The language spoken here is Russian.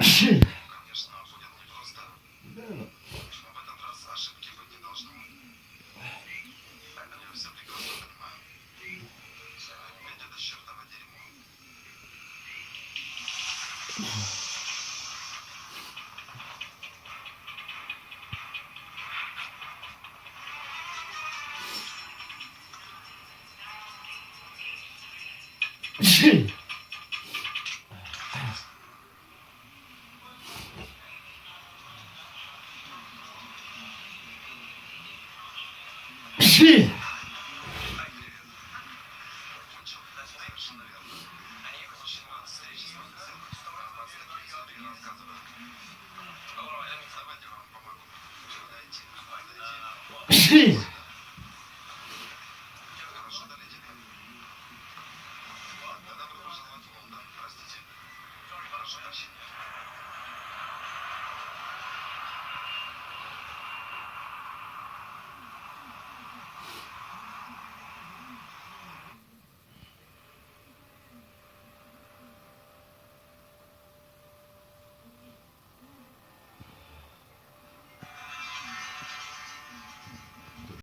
Конечно, будет непросто. Да. Но в этот раз ошибки быть не должно. Я все прекрасно понимаю. Ведь это чертово дерьмо. Совершенно верно. Очень рад встрече с вами, сын. Вас такие истории рассказывают. Давайте вам помогу. Дойти. Хорошо долетели. Добро пожаловать в Лондон. Простите. Прошу прощения.